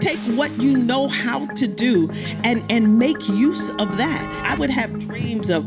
take what you know how to do and make use of that. I would have dreams of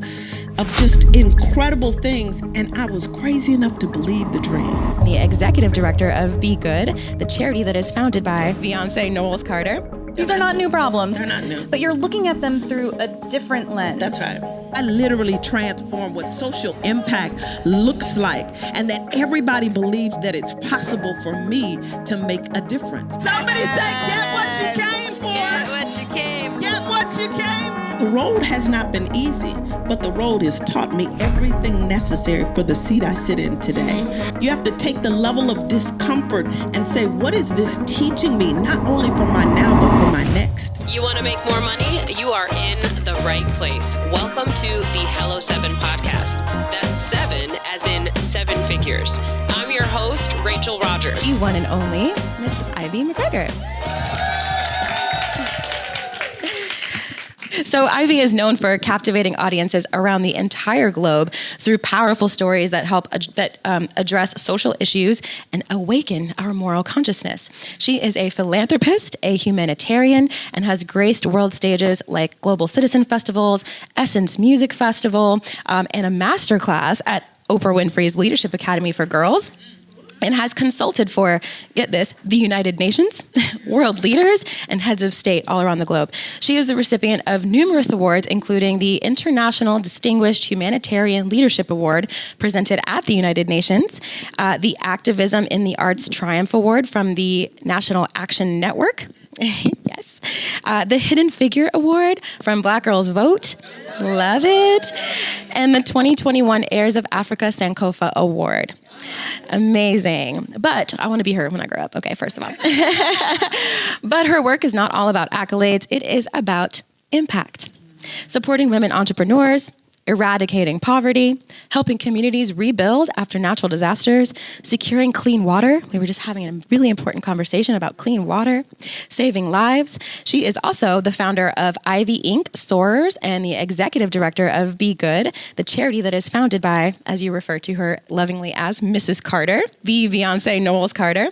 just incredible things, and I was crazy enough to believe the dream. The executive director of BeyGOOD, the charity that is founded by Beyonce Knowles Carter. These are not new problems. They're not new. But you're looking at them through a different lens. That's right. I literally transform what social impact looks like, and that everybody believes that it's possible for me to make a difference. Somebody say, get what you came for. Get what you came for. Get what you came for. The road has not been easy, but the road has taught me everything necessary for the seat I sit in today. You have to take the level of discomfort and say, what is this teaching me, not only for my now, but for my next? You want to make more money? You are in the right place. Welcome to the Hello 7 podcast. That's 7 as in 7 figures. I'm your host, Rachel Rodgers. The one and only Miss Ivy McGregor. So Ivy is known for captivating audiences around the entire globe through powerful stories that help address social issues and awaken our moral consciousness. She is a philanthropist, a humanitarian, and has graced world stages like Global Citizen Festivals, Essence Music Festival, and a masterclass at Oprah Winfrey's Leadership Academy for Girls, and has consulted for, get this, the United Nations, world leaders, and heads of state all around the globe. She is the recipient of numerous awards, including the International Distinguished Humanitarian Leadership Award presented at the United Nations, the Activism in the Arts Triumph Award from the National Action Network, yes, the Hidden Figure Award from Black Girls Vote, love it, and the 2021 Heirs of Africa Sankofa Award. Amazing. But I want to be her when I grow up. Okay, first of all. But her work is not all about accolades. It is about impact. Supporting women entrepreneurs, eradicating poverty, helping communities rebuild after natural disasters, securing clean water. We were just having a really important conversation about clean water, saving lives. She is also the founder of Ivy Inc., Soarers, and the executive director of BeyGOOD, the charity that is founded by, as you refer to her lovingly as, Mrs. Carter, the Beyonce Knowles Carter.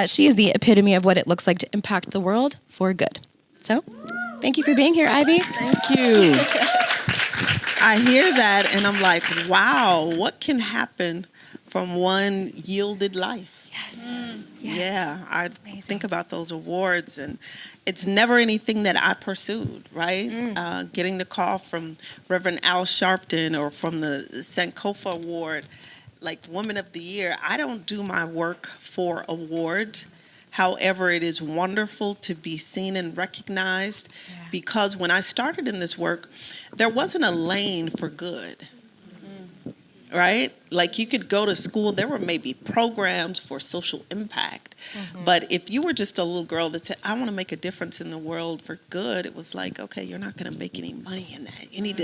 She is the epitome of what it looks like to impact the world for good. So, thank you for being here, Ivy. Thank you. I hear that and I'm like, wow, what can happen from one yielded life? Yes. Yeah, I Amazing. think about those awards, and it's never anything that I pursued, right? Getting the call from Reverend Al Sharpton or from the Sankofa Award, like Woman of the Year. I don't do my work for awards. However, it is wonderful to be seen and recognized, because when I started in this work, there wasn't a lane for good, right? Like you could go to school, there were maybe programs for social impact, but if you were just a little girl that said, I want to make a difference in the world for good, it was like, okay, you're not going to make any money in that. You need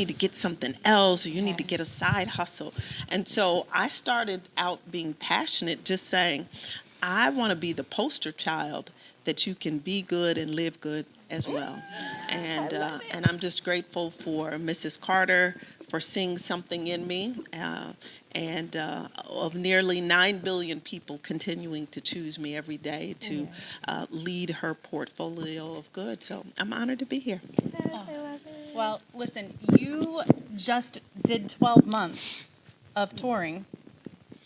to get something else, or you need to get a side hustle. And so I started out being passionate, just saying, I want to be the poster child that you can be good and live good as well. And I'm just grateful for Mrs. Carter for seeing something in me, and of nearly 9 billion people continuing to choose me every day to lead her portfolio of good. So I'm honored to be here. Well, listen, you just did 12 months of touring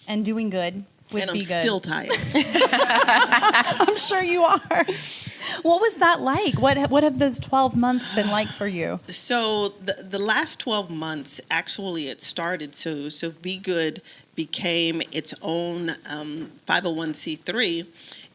and doing good. And I'm still tired. I'm sure you are. What was that like? What have those 12 months been like for you? So the last 12 months, actually it started, so BeyGOOD became its own 501c3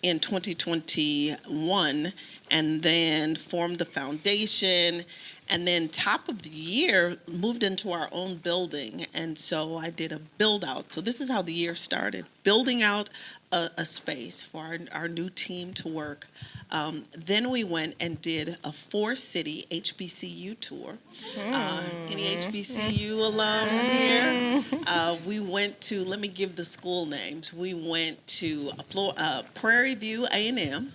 in 2021, and then formed the foundation. And then top of the year, moved into our own building. And so I did a build out. So this is how the year started, building out a space for our new team to work. Then we went and did a 4-city HBCU tour. Any HBCU alums here? We went to, let me give the school names. We went to Prairie View A&M.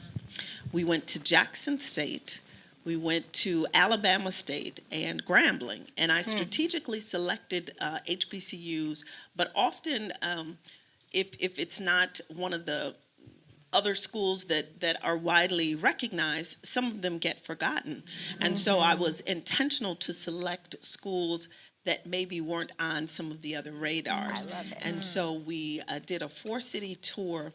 We went to Jackson State. We went to Alabama State and Grambling, and I strategically selected HBCUs, but often if it's not one of the other schools that are widely recognized, some of them get forgotten. And so I was intentional to select schools that maybe weren't on some of the other radars. I love it. And so we did a 4-city tour,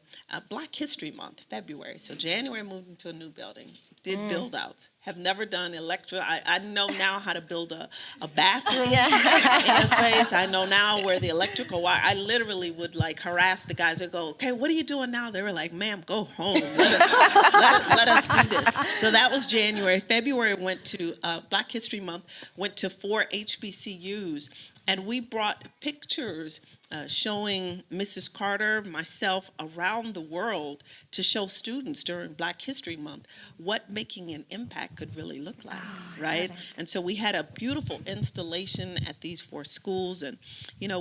Black History Month, February. So January, moved into a new building, did build outs. Have never done I know now how to build a bathroom in a space. I know now where the electrical wire, I literally would like harass the guys and go, okay, what are you doing now? They were like, ma'am, go home. Let us do this. So that was January. February went to Black History Month, went to 4 HBCUs, and we brought pictures showing Mrs. Carter, myself, around the world to show students during Black History Month what making an impact could really look like, right? And so we had a beautiful installation at these 4 schools, and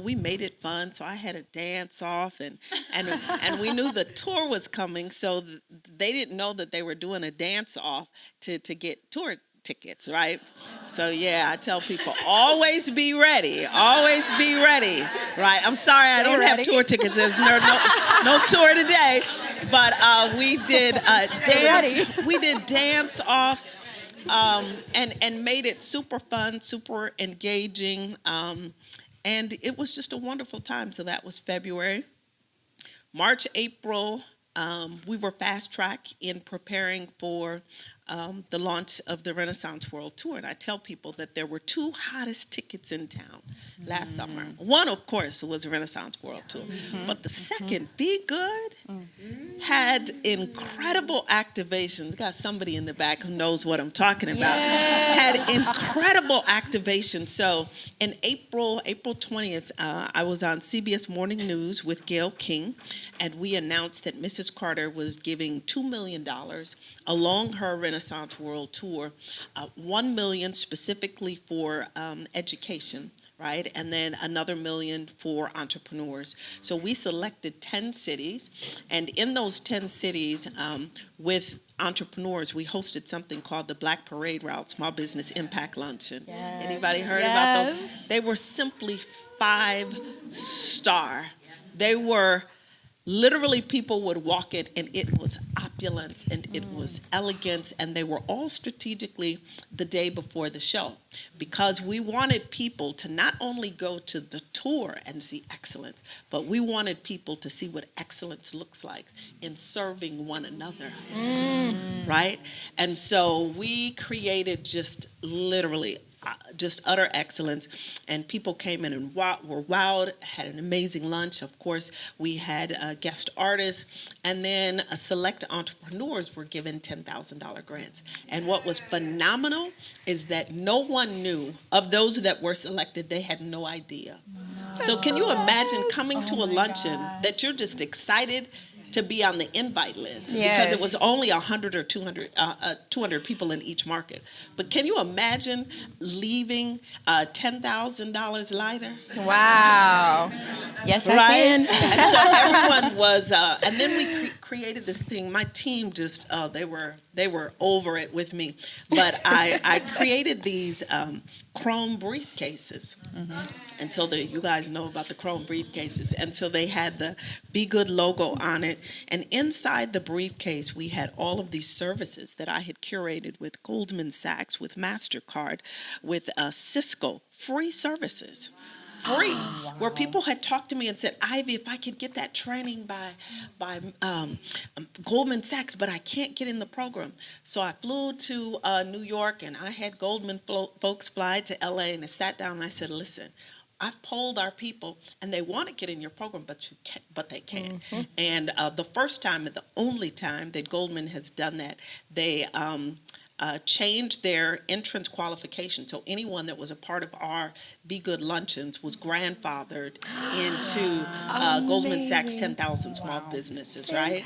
we made it fun. So I had a dance off, and we knew the tour was coming, so they didn't know that they were doing a dance off to get tour tickets, right? So yeah, I tell people, always be ready, right? I'm sorry I don't have tour tickets. There's no tour today, but we did dance offs, and made it super fun, super engaging, and it was just a wonderful time. So that was February. March, April, we were fast track in preparing for the launch of the Renaissance World Tour. And I tell people that there were 2 hottest tickets in town last summer. One, of course, was the Renaissance World Tour. But the second, BeyGOOD, had incredible activations. Got somebody in the back who knows what I'm talking about. Had incredible activations. So in April 20th, I was on CBS Morning News with Gayle King, and we announced that Mrs. Carter was giving $2 million along her Renaissance World Tour, $1 million specifically for education, right? And then another $1 million for entrepreneurs. So we selected 10 cities, and in those 10 cities, with entrepreneurs, we hosted something called the Black Parade Route Small Business Impact Luncheon. Anybody heard about those? They were simply 5-star. They were literally, people would walk it, and it was opulence, and it was elegance, and they were all strategically the day before the show, because we wanted people to not only go to the tour and see excellence, but we wanted people to see what excellence looks like in serving one another, right? And so we created just literally just utter excellence, and people came in and were wowed, had an amazing lunch. Of course, we had guest artists, and then select entrepreneurs were given $10,000 grants. And what was phenomenal is that no one knew of those that were selected. They had no idea. So can you imagine coming to a luncheon that you're just excited to be on the invite list, because it was only 100 or 200 people in each market. But can you imagine leaving $10,000 lighter? Wow. Yes, I can. And so everyone was, and then we created this thing. My team just, they were over it with me. But I created these chrome briefcases. Until you guys know about the chrome briefcases. And so they had the BeyGOOD logo on it. And inside the briefcase, we had all of these services that I had curated with Goldman Sachs, with MasterCard, with Cisco, free services. Free, where people had talked to me and said, Ivy, if I could get that training by Goldman Sachs, but I can't get in the program. So I flew to New York, and I had Goldman folks fly to LA, and I sat down and I said, listen, I've polled our people, and they want to get in your program, but they can't. And the first time and the only time that Goldman has done that, they changed their entrance qualification. So anyone that was a part of our BeyGOOD Luncheons was grandfathered into Goldman Sachs 10,000 small businesses, right?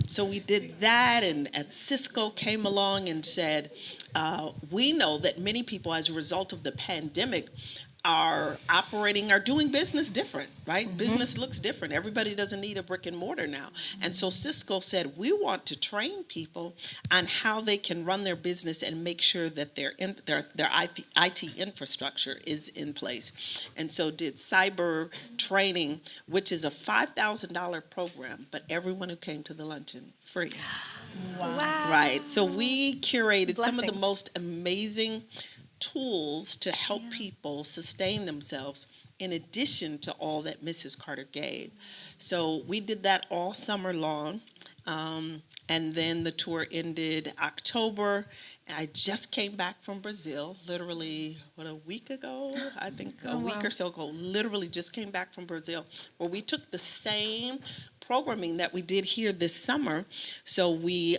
So we did that, and Cisco came along and said, we know that many people, as a result of the pandemic, are doing business different, right? Business looks different. Everybody doesn't need a brick and mortar now. And so Cisco said, we want to train people on how they can run their business and make sure that their IT infrastructure is in place. And so did cyber training, which is a $5,000 program, but everyone who came to the luncheon, free. Wow. Right. So we curated some of the Blessings. most amazing tools to help people sustain themselves in addition to all that Mrs. Carter gave. So we did that all summer long. And then the tour ended October. And I just came back from Brazil, literally, a week ago? I think a week or so ago. Literally just came back from Brazil, where we took the same programming that we did here this summer. So we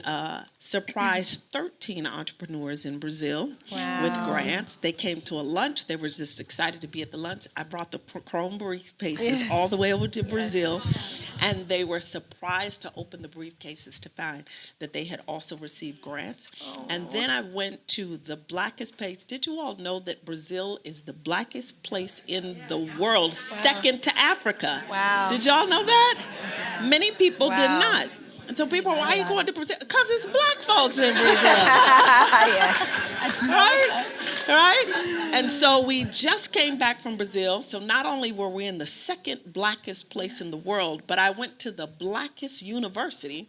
surprised 13 entrepreneurs in Brazil with grants. They came to a lunch. They were just excited to be at the lunch. I brought the chrome briefcases all the way over to Brazil, and they were surprised to open the briefcases to find that they had also received grants. And then I went to the blackest place. Did you all know that Brazil is the blackest place in the world, second to Africa? Wow. Did y'all know that? Many people did not. And so people, why are you going to Brazil? Because it's black folks in Brazil. Right? And so we just came back from Brazil. So not only were we in the second blackest place in the world, but I went to the blackest university,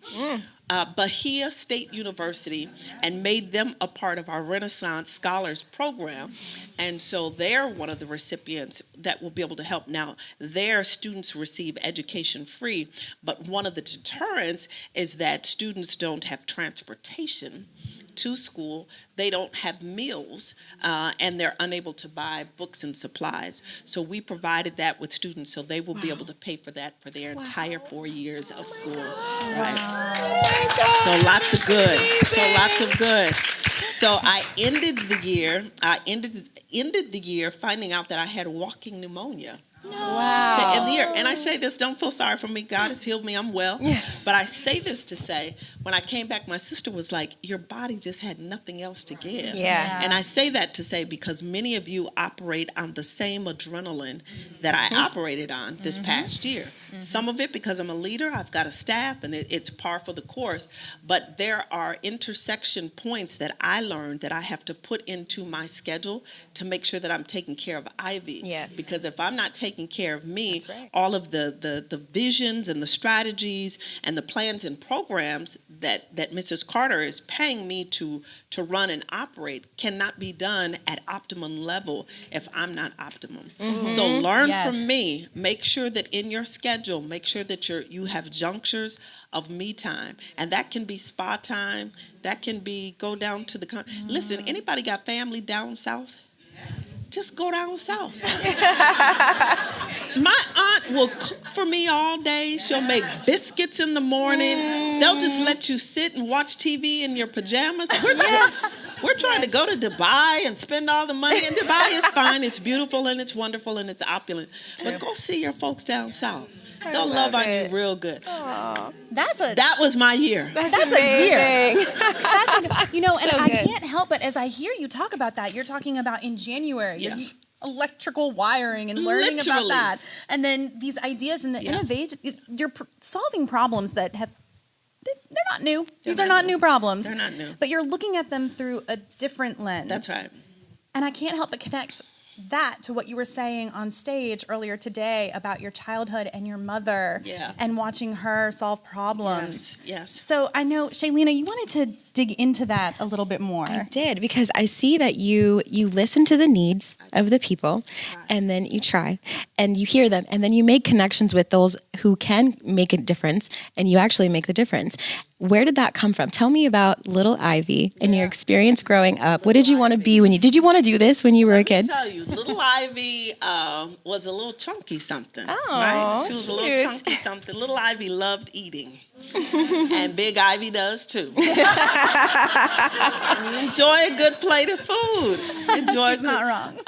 Bahia State University, and made them a part of our Renaissance Scholars Program. And so they're one of the recipients that will be able to help. Now, their students receive education free, but one of the deterrents is that students don't have transportation to school, they don't have meals, and they're unable to buy books and supplies. So we provided that with students, so they will be able to pay for that for their entire 4 years of school. Right. So lots of good. So I ended the year finding out that I had walking pneumonia. To end the year. And I say this, don't feel sorry for me. God has healed me. I'm well. Yes. But I say this to say, when I came back, my sister was like, your body just had nothing else to give. Yeah. And I say that to say, because many of you operate on the same adrenaline that I operated on this past year. Some of it because I'm a leader, I've got a staff, and it's par for the course. But there are intersection points that I learned that I have to put into my schedule to make sure that I'm taking care of Ivy. Yes. Because if I'm not taking care of me, right. all of the visions and the strategies and the plans and programs that Mrs. Carter is paying me to run and operate cannot be done at optimum level if I'm not optimum. So learn from me. Make sure that in your schedule, make sure that you have junctures of me time. And that can be spa time. That can be go down to the... Listen, anybody got family down south? Just go down south. My aunt will cook for me all day. She'll make biscuits in the morning. They'll just let you sit and watch TV in your pajamas. We're trying to go to Dubai and spend all the money. And Dubai is fine. It's beautiful and it's wonderful and it's opulent. But go see your folks down south. They'll love on you real good. That was my year. That's a year. So and I good. can't help but as I hear you talk about that, you're talking about in January, Yeah. electrical wiring and learning about Literally. that. And then these ideas and the innovation, you're solving problems that they're not new. These are not new problems. They're not new. But you're looking at them through a different lens. That's right. And I can't help but connect that to what you were saying on stage earlier today about your childhood and your mother and watching her solve problems. Yes. So I know, Shailena, you wanted to dig into that a little bit more. I did, because I see that you listen to the needs of the people, and then you try, and you hear them, and then you make connections with those who can make a difference, and you actually make the difference. Where did that come from? Tell me about little Ivy and your experience growing up. What did you want to be did you want to do this when you were a kid? Let me tell you, little Ivy was a little chunky something. Oh, right? She was a little cute. chunky something. Little Ivy loved eating. And Big Ivy does too. Enjoy a good plate of food. She's not wrong.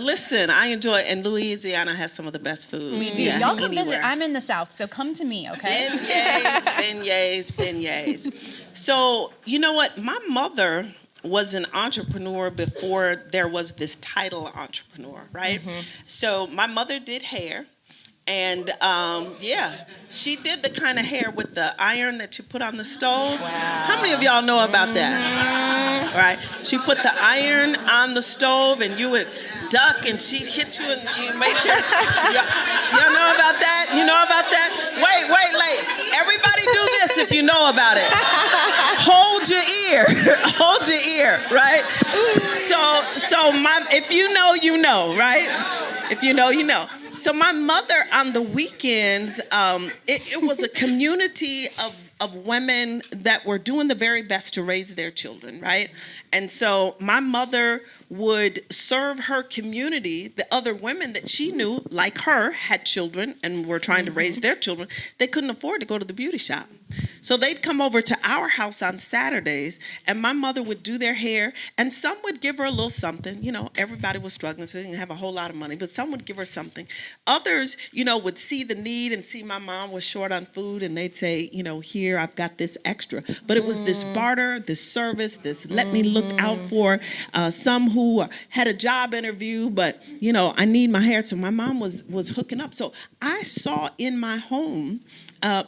Listen, I enjoy, and Louisiana has some of the best food. We do. Y'all come visit. I'm in the South, so come to me, okay? Beignets. So, you know what? My mother was an entrepreneur before there was this title entrepreneur, right? So my mother did hair. And she did the kind of hair with the iron that you put on the stove. Wow. How many of y'all know about that? Right? She put the iron on the stove and you would duck and she'd hit you and you make sure. Y'all know about that? You know about that? Wait. Everybody do this if you know about it. Hold your ear, right? If you know, you know, right? If you know, you know. So my mother on the weekends, it was a community of women that were doing the very best to raise their children, right? And so my mother would serve her community, the other women that she knew, like her, had children and were trying to raise their children. They couldn't afford to go to the beauty shop. So they'd come over to our house on Saturdays, and my mother would do their hair, and some would give her a little something. You know, everybody was struggling, so they didn't have a whole lot of money, but some would give her something. Others, would see the need and see my mom was short on food, and they'd say, here, I've got this extra. But it was this barter, this service, this let me look out for some who had a job interview, but, I need my hair. So my mom was hooking up. So I saw in my home,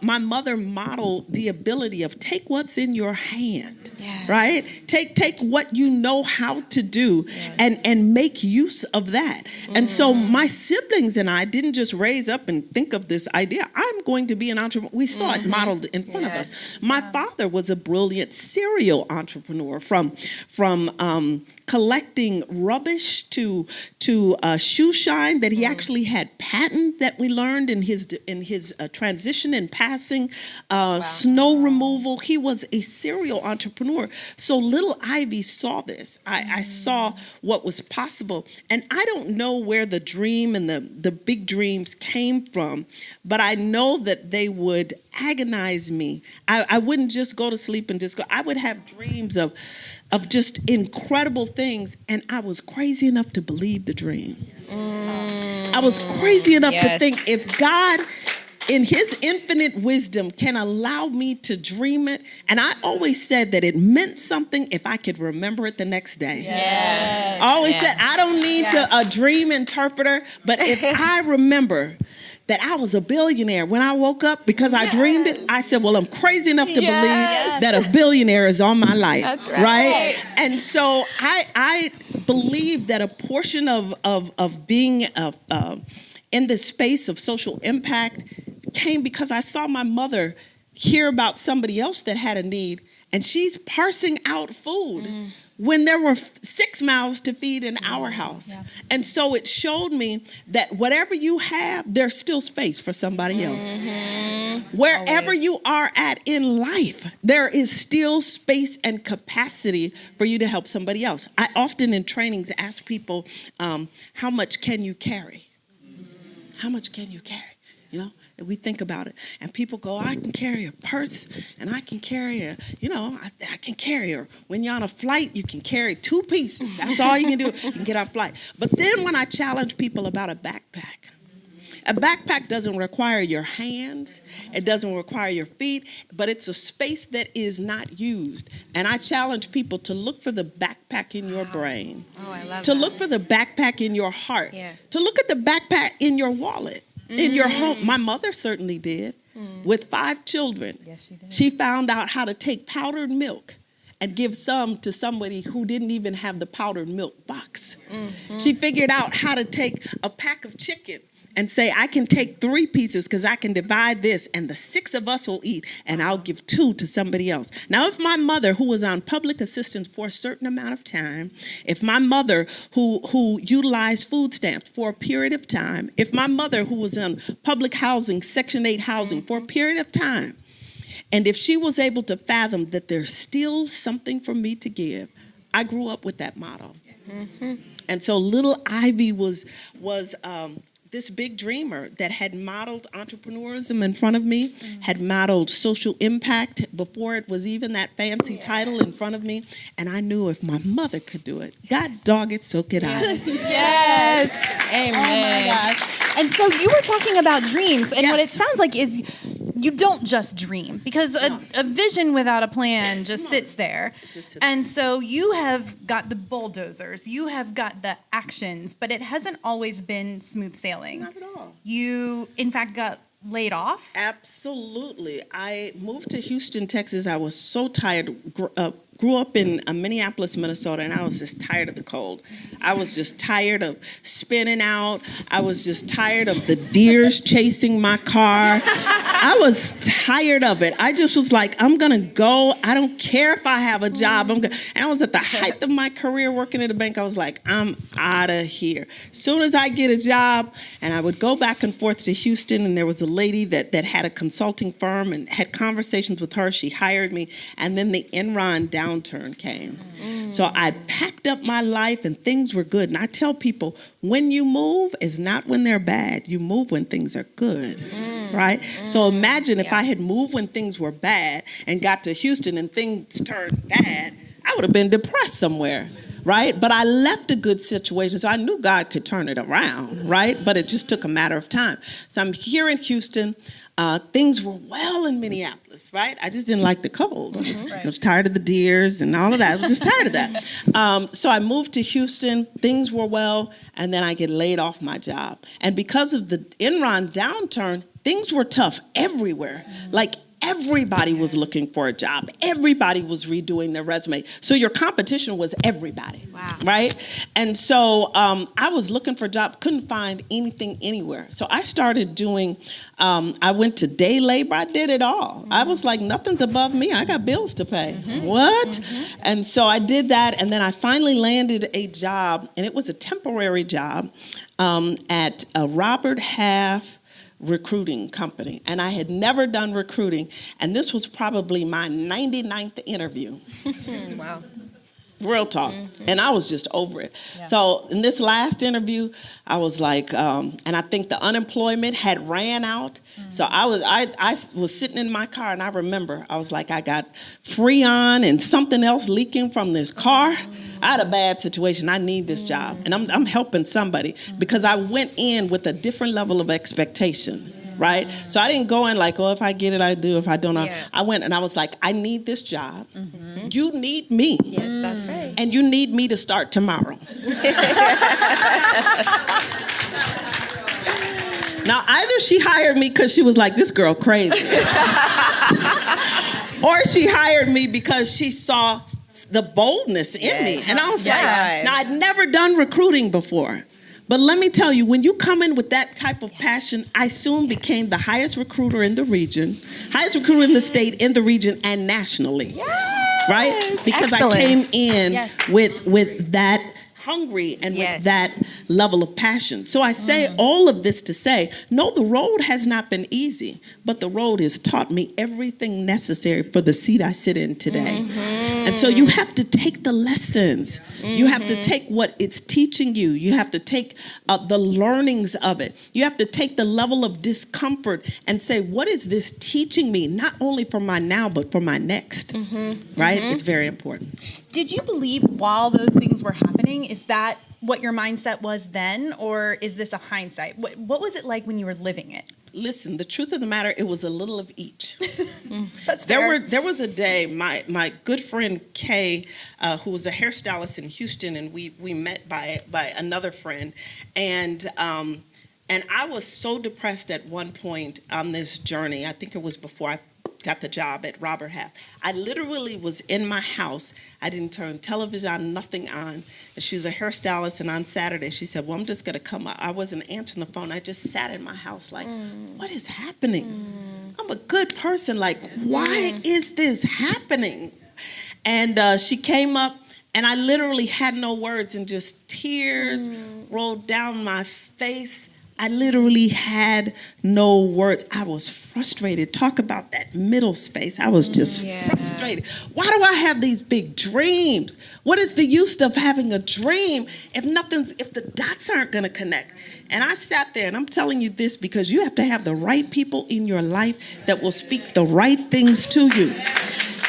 my mother modeled the ability of take what's in your hand, right? Take what you know how to do and make use of that. And so my siblings and I didn't just raise up and think of this idea. I'm going to be an entrepreneur. We saw it modeled in front of us. My father was a brilliant serial entrepreneur from collecting rubbish to shoe shine that he actually had patent that we learned in his transition and passing, snow removal. He was a serial entrepreneur. So little Ivy saw this. I saw what was possible. And I don't know where the dream and the big dreams came from, but I know that they would agonize me. I wouldn't just go to sleep and just go. I would have dreams of just incredible things, and I was crazy enough to believe the dream. I was crazy enough to think if God, in his infinite wisdom, can allow me to dream it, and I always said that it meant something if I could remember it the next day. I always said, I don't need a dream interpreter, but if I remember that I was a billionaire when I woke up because I dreamed it, I said, well, I'm crazy enough to believe that a billionaire is on my life. That's right? And so I believe that a portion of being in the space of social impact came because I saw my mother hear about somebody else that had a need, and she's parsing out food when there were 6 mouths to feed in our house. And so it showed me that whatever you have, there's still space for somebody else. Wherever you are at in life, there is still space and capacity for you to help somebody else. I often in trainings ask people, how much can you carry? How much can you carry? And we think about it, and people go, I can carry a purse, and I can carry I can carry her. When you're on a flight, you can carry 2 pieces. That's all you can do. You can get on a flight. But then when I challenge people about a backpack doesn't require your hands. It doesn't require your feet, but it's a space that is not used. And I challenge people to look for the backpack in your brain. Oh, I love that. To look for the backpack in your heart. To look at the backpack in your wallet. In your home. My mother certainly did. With 5 children. Yes, she did. She found out how to take powdered milk and give some to somebody who didn't even have the powdered milk box. She figured out how to take a pack of chicken and say, I can take 3 pieces because I can divide this and the 6 of us will eat, and I'll give 2 to somebody else. Now, if my mother, who was on public assistance for a certain amount of time, if my mother who utilized food stamps for a period of time, if my mother who was on public housing, Section 8 housing for a period of time, and if she was able to fathom that there's still something for me to give, I grew up with that motto. And so little Ivy was this big dreamer that had modeled entrepreneurism in front of me, had modeled social impact before it was even that fancy title in front of me. And I knew if my mother could do it, God dog it, so could I. Amen. Oh my gosh. And so you were talking about dreams, and what it sounds like is you don't just dream, because a vision without a plan just sits there. And so you have got the bulldozers, you have got the actions, but it hasn't always been smooth sailing. Not at all. You, in fact, got laid off? Absolutely. I moved to Houston, Texas. I was so tired. Grew up in Minneapolis, Minnesota, and I was just tired of the cold. I was just tired of spinning out. I was just tired of the deers chasing my car. I was tired of it. I just was like, I'm going to go. I don't care if I have a job. And I was at the height of my career working at a bank. I was like, I'm out of here. As soon as I get a job, and I would go back and forth to Houston, and there was a lady that had a consulting firm and had conversations with her. She hired me, and then the Enron downturn came. So I packed up my life and things were good. And I tell people, when you move is not when they're bad. You move when things are good, right? So imagine if I had moved when things were bad and got to Houston and things turned bad, I would have been depressed somewhere, right? But I left a good situation, so I knew God could turn it around, right? But it just took a matter of time. So I'm here in Houston. Things were well in Minneapolis, right? I just didn't like the cold. I was tired of the deers and all of that. I was just tired of that. So I moved to Houston. Things were well, and then I get laid off my job. And because of the Enron downturn, things were tough everywhere. Like everybody was looking for a job. Everybody was redoing their resume. So your competition was everybody, right? And so I was looking for a job, couldn't find anything anywhere. So I started doing, I went to day labor. I did it all. I was like, nothing's above me. I got bills to pay. What? And so I did that. And then I finally landed a job, and it was a temporary job at a Robert Half recruiting company, and I had never done recruiting, and this was probably my 99th interview. Wow. Real talk. And I was just over it. So in this last interview, I was like, and I think the unemployment had ran out. So I was sitting in my car, and I remember I was like, I got Freon and something else leaking from this car. I had a bad situation. I need this job. And I'm helping somebody because I went in with a different level of expectation, right? So I didn't go in like, oh, if I get it, I do. If I don't, I went and I was like, I need this job. You need me. Yes, that's right. And you need me to start tomorrow. Now, either she hired me because she was like, this girl crazy. Or she hired me because she saw the boldness in me. And I was like, now I'd never done recruiting before. But let me tell you, when you come in with that type of passion, I soon became the highest recruiter in the region, highest recruiter in the state, in the region, and nationally. Right? Because I came in with that hungry and with that level of passion. So I say all of this to say, no, the road has not been easy, but the road has taught me everything necessary for the seat I sit in today. And so you have to take the lessons. You have to take what it's teaching you. You have to take the learnings of it. You have to take the level of discomfort and say, what is this teaching me? Not only for my now, but for my next. Right? It's very important. Did you believe while those things were happening? Is that what your mindset was then, or is this a hindsight? What was it like when you were living it? Listen, the truth of the matter, it was a little of each. That's fair. There was a day, my good friend Kay, who was a hairstylist in Houston, and we met by another friend, and I was so depressed at one point on this journey. I think it was before I got the job at Robert Half. I literally was in my house. I didn't turn television on, nothing on. And she was a hairstylist, and on Saturday she said, well, I'm just going to come up. I wasn't answering the phone. I just sat in my house like, what is happening? I'm a good person. Like, why is this happening? And she came up, and I literally had no words, and just tears rolled down my face. I literally had no words. I was frustrated. Talk about that middle space. I was just frustrated. Why do I have these big dreams? What is the use of having a dream if the dots aren't going to connect? And I sat there, and I'm telling you this because you have to have the right people in your life that will speak the right things to you.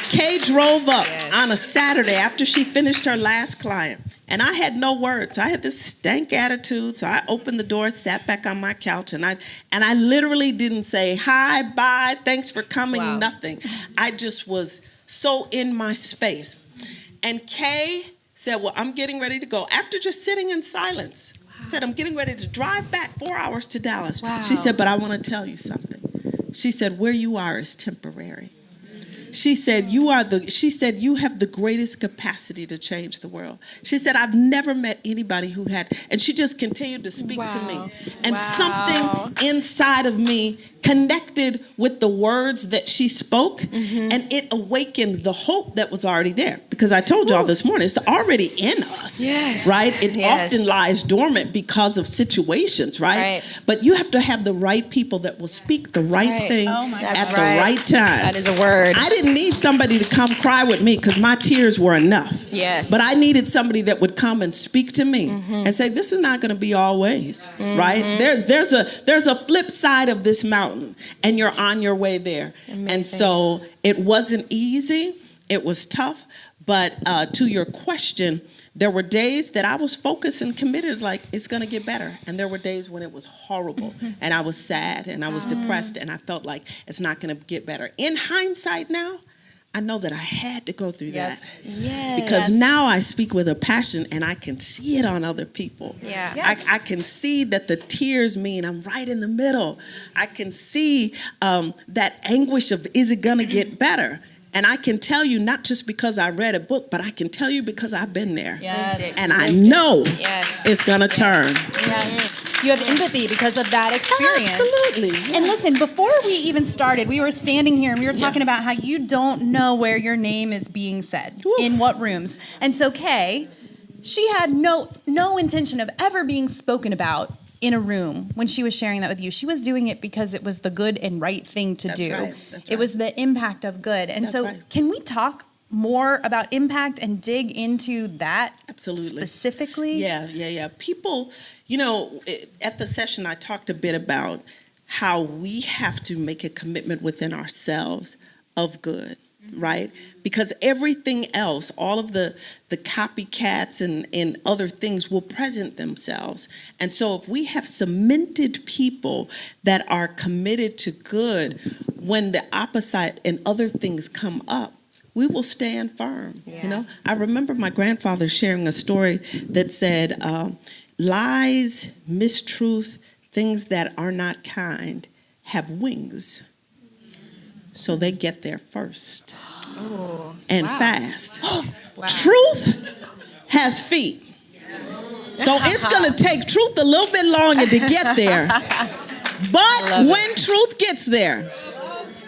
Kay drove up on a Saturday after she finished her last client. And I had no words. I had this stank attitude. So I opened the door, sat back on my couch, and I literally didn't say hi, bye, thanks for coming, nothing. I just was so in my space. And Kay said, well, I'm getting ready to go. After just sitting in silence, said, I'm getting ready to drive back 4 hours to Dallas. She said, but I want to tell you something. She said, where you are is temporary. She said, you have the greatest capacity to change the world. She said, I've never met anybody who had, and she just continued to speak to me. And something inside of me connected with the words that she spoke, and it awakened the hope that was already there. Because I told y'all this morning, it's already in us, right? It often lies dormant because of situations, right? But you have to have the right people that will speak the right thing at the right time. That is a word. I didn't need somebody to come cry with me because my tears were enough. Yes. But I needed somebody that would come and speak to me and say, this is not going to be always, right? There's a flip side of this mountain, and you're on your way there. Amazing. And so it wasn't easy. It was tough. But to your question, there were days that I was focused and committed, like it's going to get better. And there were days when it was horrible and I was sad and I was depressed and I felt like it's not going to get better. In hindsight now, I know that I had to go through that. Because now I speak with a passion and I can see it on other people. I can see that the tears mean I'm right in the middle. I can see that anguish of, is it going to get better? And I can tell you, not just because I read a book, but I can tell you because I've been there. And I know it's going to turn. You have empathy because of that experience. Absolutely. And listen, before we even started, we were standing here and we were talking about how you don't know where your name is being said, in what rooms. And so Kay, she had no intention of ever being spoken about in a room when she was sharing that with you. She was doing it because it was the good and right thing to do. Right. That's right. It was the impact of good. And can we talk more about impact and dig into that specifically? Yeah. People, at the session I talked a bit about how we have to make a commitment within ourselves of good, right? Because everything else, all of the copycats and other things will present themselves. And so if we have cemented people that are committed to good, when the opposite and other things come up, we will stand firm. I remember my grandfather sharing a story that said, lies, mistruth, things that are not kind have wings. So they get there first and fast. Truth has feet. So it's going to take truth a little bit longer to get there. But when truth gets there,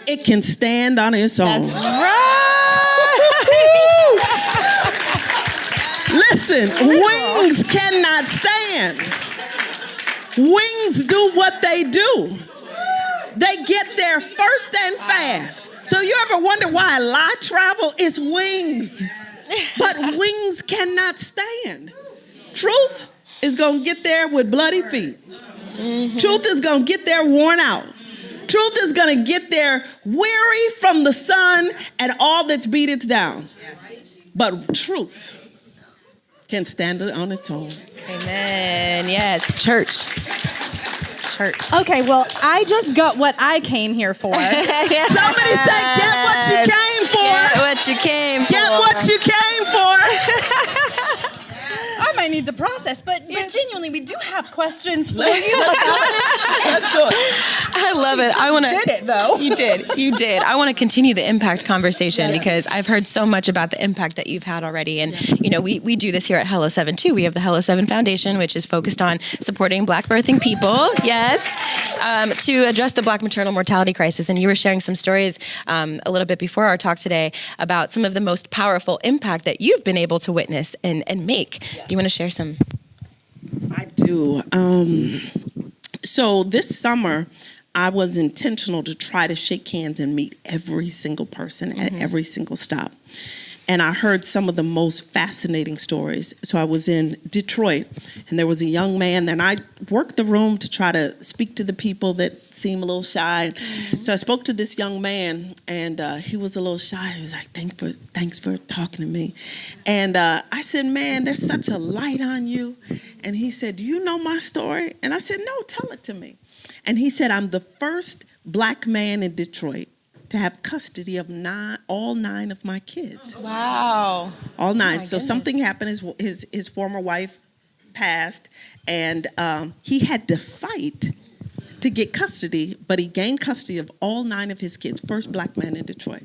it can stand on its own. That's right. Listen, wings cannot stand. Wings do what they do. They get there first and fast. So you ever wonder why a lie travel is wings? But wings cannot stand. Truth is going to get there with bloody feet. Truth is going to get there worn out. Truth is going to get there weary from the sun and all that's beat it down. But truth can stand on its own. Amen. Yes, church. Okay, well, I just got what I came here for. Somebody say, get what you came for. Get what you came for. Get what you came for. I might need to process, but genuinely, we do have questions for you. Let's do it. I love it. Did it though? You did. I want to continue the impact conversation because I've heard so much about the impact that you've had already. And, we do this here at Hello 7 too. We have the Hello 7 Foundation, which is focused on supporting Black birthing people. Yes. To address the Black maternal mortality crisis. And you were sharing some stories a little bit before our talk today about some of the most powerful impact that you've been able to witness and make. Do you want to share some? I do. So this summer, I was intentional to try to shake hands and meet every single person at every single stop. and I heard some of the most fascinating stories. So I was in Detroit, and there was a young man, and I worked the room to try to speak to the people that seem a little shy. So I spoke to this young man, and he was a little shy. He was like, thanks for talking to me. And I said, man, there's such a light on you. And he said, do you know my story? And I said, no, tell it to me. And he said, I'm the first Black man in Detroit to have custody of all 9 of my kids. Wow. All 9. Oh, so something happened. His former wife passed, and he had to fight to get custody, but he gained custody of all 9 of his kids, first Black man in Detroit.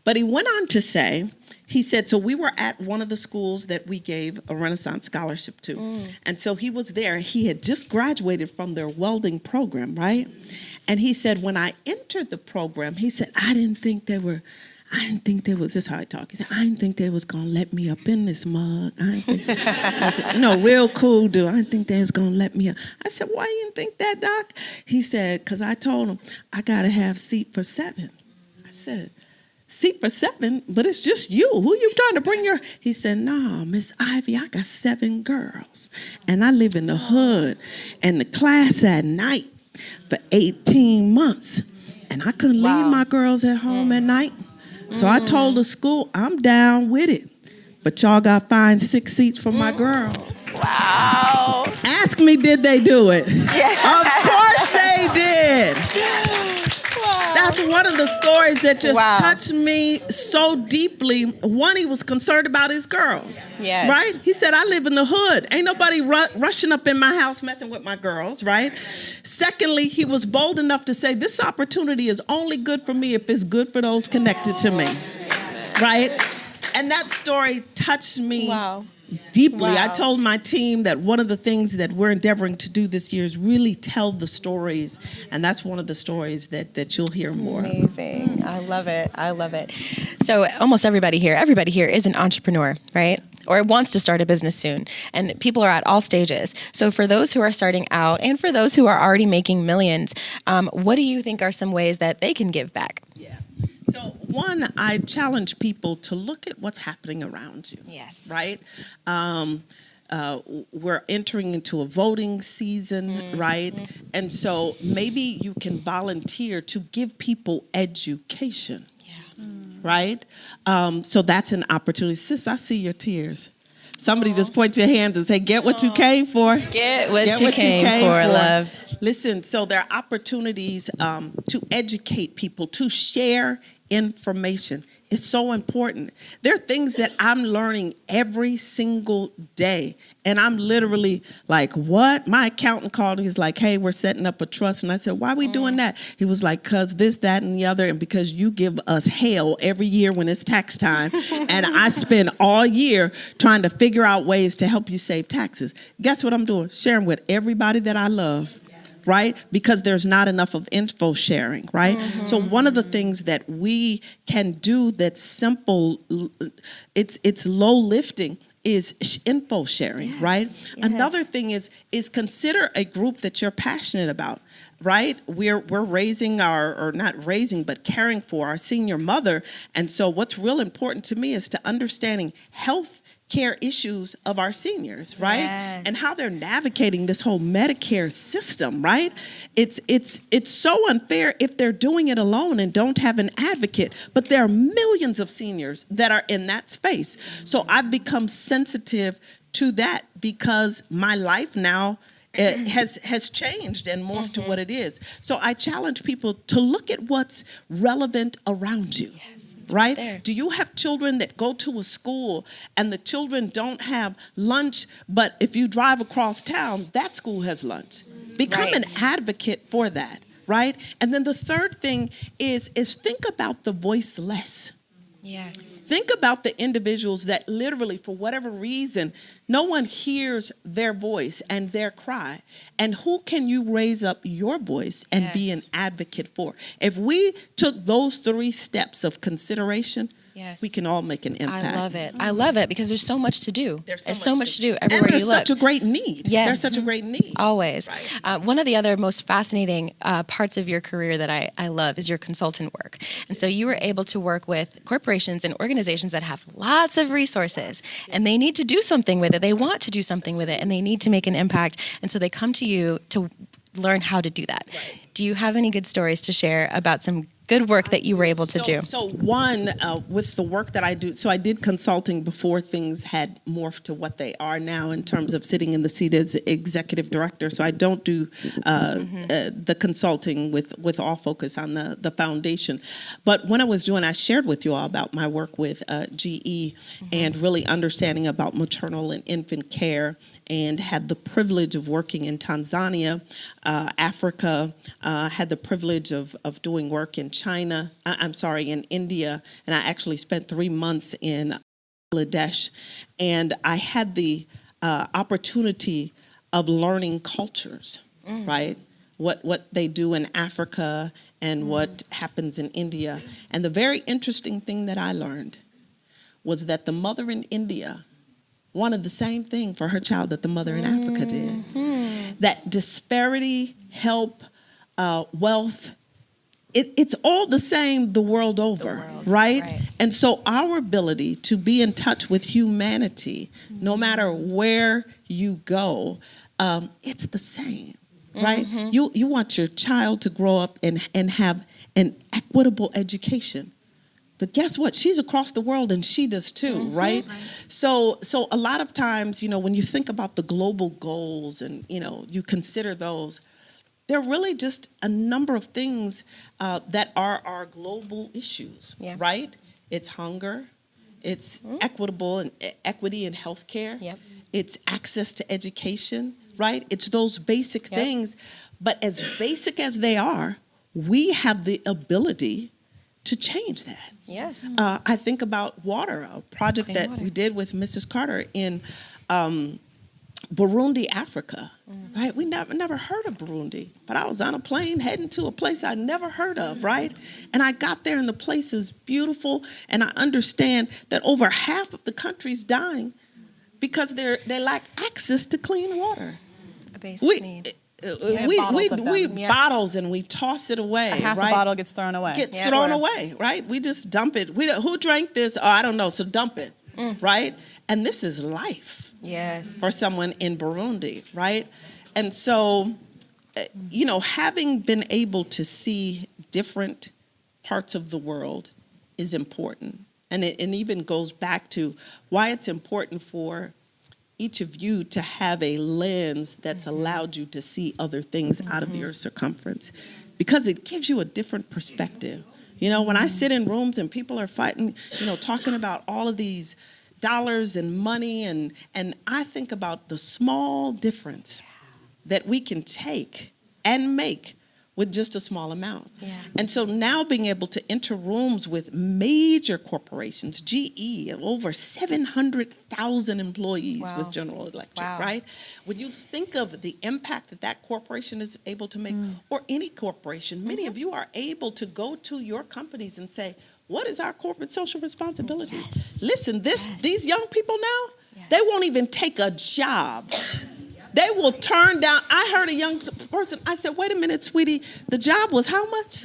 But he went on to say, he said, so we were at one of the schools that we gave a Renaissance scholarship to. And so he was there. He had just graduated from their welding program, right? And he said, when I entered the program, he said, I didn't think they was, this is how I talk. He said, I didn't think they was going to let me up in this mug. I said, real cool dude. I didn't think they was going to let me up. I said, why you didn't think that, Doc? He said, because I told him, I got to have seat for 7. I said, seat for 7, but it's just you. Who you trying to bring your? He said, no, Miss Ivy, I got 7 girls, and I live in the hood, and the class at night for 18 months, and I couldn't leave my girls at home at night. So I told the school, I'm down with it, but y'all got to find 6 seats for my girls. Wow. Ask me, did they do it? Yeah. Of course they did. That's one of the stories that just touched me so deeply. One, he was concerned about his girls, right? He said, I live in the hood. Ain't nobody rushing up in my house messing with my girls, right? Secondly, he was bold enough to say, this opportunity is only good for me if it's good for those connected to me, right? And that story touched me deeply. I told my team that one of the things that we're endeavoring to do this year is really tell the stories, and that's one of the stories that you'll hear more. Amazing. I love it. I love it. So almost everybody here is an entrepreneur, right? Or wants to start a business soon. And people are at all stages. So for those who are starting out and for those who are already making millions, what do you think are some ways that they can give back? So one, I challenge people to look at what's happening around you. Yes. Right? We're entering into a voting season, right? And so maybe you can volunteer to give people education, right? So that's an opportunity. Sis, I see your tears. Somebody just point your hands and say, get what you came for. Get what you came for, love. Listen, so there are opportunities to educate people, to share information. It's so important. There are things that I'm learning every single day. And I'm literally like, what? My accountant called and he's like, hey, we're setting up a trust. And I said, why are we doing that? He was like, because this, that, and the other. And because you give us hell every year when it's tax time. And I spend all year trying to figure out ways to help you save taxes. Guess what I'm doing? Sharing with everybody that I love. Right? Because there's not enough of info sharing, right? So one of the things that we can do that's simple, it's low lifting, is info sharing, right? Yes. Another thing is consider a group that you're passionate about, right? We're raising or not raising, but caring for our senior mother. And so what's real important to me is to understanding health care issues of our seniors, right? Yes. And how they're navigating this whole Medicare system, right? It's so unfair if they're doing it alone and don't have an advocate, but there are millions of seniors that are in that space. So I've become sensitive to that because my life now has changed and morphed to what it is. So I challenge people to look at what's relevant around you. Yes. Right? Do you have children that go to a school and the children don't have lunch, but if you drive across town, that school has lunch? Become an advocate for that, right? And then the third thing is think about the voiceless. Yes. Think about the individuals that literally, for whatever reason, no one hears their voice and their cry. And who can you raise up your voice and be an advocate for? If we took those 3 steps of consideration, Yes. we can all make an impact. I love it. I love it because there's so much to do. There's so much to do and everywhere there's you look. such a great need. Yes. There's such a great need. Always. Right. One of the other most fascinating parts of your career that I love is your consultant work. And so you were able to work with corporations and organizations that have lots of resources, and they need to do something with it. They want to do something with it, and they need to make an impact. And so they come to you to learn how to do that. Right. Do you have any good stories to share about some good work that you were able to do? So one, with the work that I do, so I did consulting before things had morphed to what they are now in terms of sitting in the seat as executive director. So I don't do the consulting with all focus on the foundation. But when I was doing, I shared with you all about my work with GE and really understanding about maternal and infant care, and had the privilege of working in Tanzania, Africa, had the privilege of doing work in China, in India, and I actually spent 3 months in Bangladesh, and I had the opportunity of learning cultures, right? What they do in Africa and what happens in India. And the very interesting thing that I learned was that the mother in India wanted the same thing for her child that the mother in Africa did. That disparity, help, wealth, it's all the same the world over, right? And so our ability to be in touch with humanity, no matter where you go, it's the same, right? You want your child to grow up and have an equitable education. But guess what? She's across the world and she does too, right? So a lot of times, when you think about the global goals and, you consider those, they're really just a number of things that are our global issues, right? It's hunger, it's equitable and equity in healthcare, it's access to education, right? It's those basic things. But as basic as they are, we have the ability to change that. Yes. I think about water, a project that we did with Mrs. Carter in Burundi, Africa, right? We never heard of Burundi, but I was on a plane heading to a place I'd never heard of, right? And I got there and the place is beautiful, and I understand that over half of the country's dying because they lack access to clean water. A basic need. We bottles and we toss it away. Half a bottle gets thrown away. Thrown away, right? We just dump it. Who drank this? Oh, I don't know. So dump it, right? And this is life, for someone in Burundi, right? And so, having been able to see different parts of the world is important, and it even goes back to why it's important for each of you to have a lens that's allowed you to see other things out of your circumference, because it gives you a different perspective. When I sit in rooms and people are fighting, talking about all of these dollars and money, and I think about the small difference that we can take and make with just a small amount. And so now being able to enter rooms with major corporations, GE, over 700,000 employees with General Electric, right? When you think of the impact that corporation is able to make, or any corporation, many of you are able to go to your companies and say, what is our corporate social responsibility? Listen, these young people now, they won't even take a job. They will turn down. I heard a young person, I said, wait a minute, sweetie, the job was how much?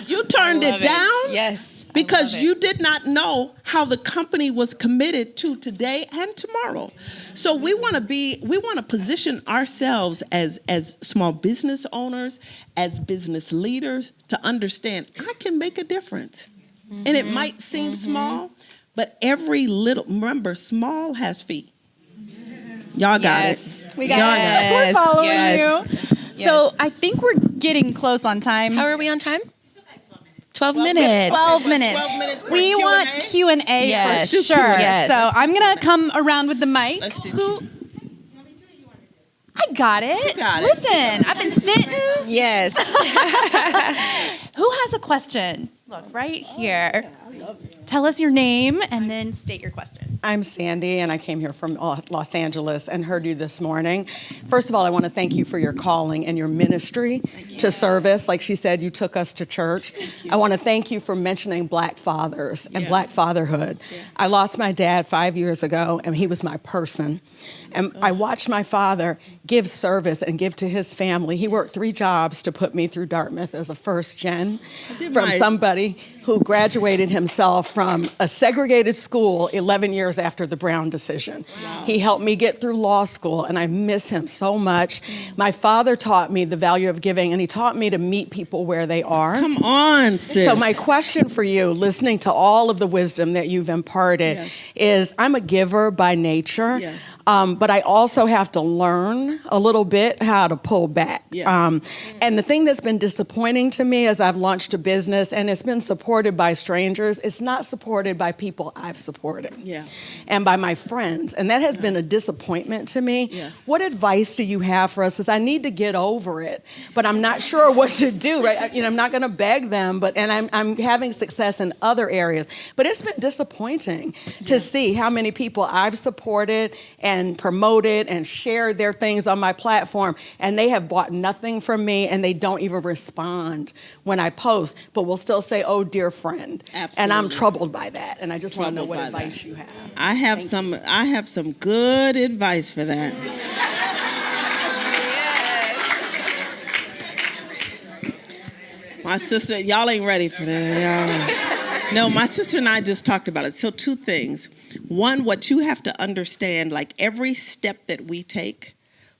You turned it down? Yes. Because you did not know how the company was committed to today and tomorrow. So we want to position ourselves as small business owners, as business leaders, to understand I can make a difference. And it might seem small, but remember, small has feet. Y'all got it. We got it. We're following you. Yes. So I think we're getting close on time. How are we on time? 12 minutes. 12 minutes. 12 minutes for we Q&A? want Q&A Yes. for sure. Yes. So I'm going to come around with the mic. Let's do I got it. She got it. Listen, I've been sitting. Yes. Who has a question? Look, right here. Tell us your name and then state your question. I'm Sandy, and I came here from Los Angeles and heard you this morning. First of all, I want to thank you for your calling and your ministry to service. Like she said, you took us to church. I want to thank you for mentioning Black fathers and Black fatherhood. I lost my dad 5 years ago, and he was my person. And I watched my father give service and give to his family. He worked 3 jobs to put me through Dartmouth as a first gen from somebody who graduated himself from a segregated school 11 years after the Brown decision. Wow. He helped me get through law school, and I miss him so much. My father taught me the value of giving, and he taught me to meet people where they are. Come on, sis. So my question for you, listening to all of the wisdom that you've imparted, is I'm a giver by nature, but I also have to learn a little bit how to pull back. And the thing that's been disappointing to me as I've launched a business, and it's been supported by strangers, it's not supported by people I've supported and by my friends. And that has been a disappointment to me. What advice do you have for us? Because I need to get over it, but I'm not sure what to do, right? I'm not going to beg them, and I'm having success in other areas. But it's been disappointing to see how many people I've supported and promoted and shared their things on my platform, and they have bought nothing from me, and they don't even respond when I post, but will still say, "Oh, dear friend." Absolutely. And I'm troubled by that, and I just want to know what advice you have. I have some good advice for that. My sister, y'all ain't ready for that. No, my sister and I just talked about it. So 2 things. One, what you have to understand, like every step that we take,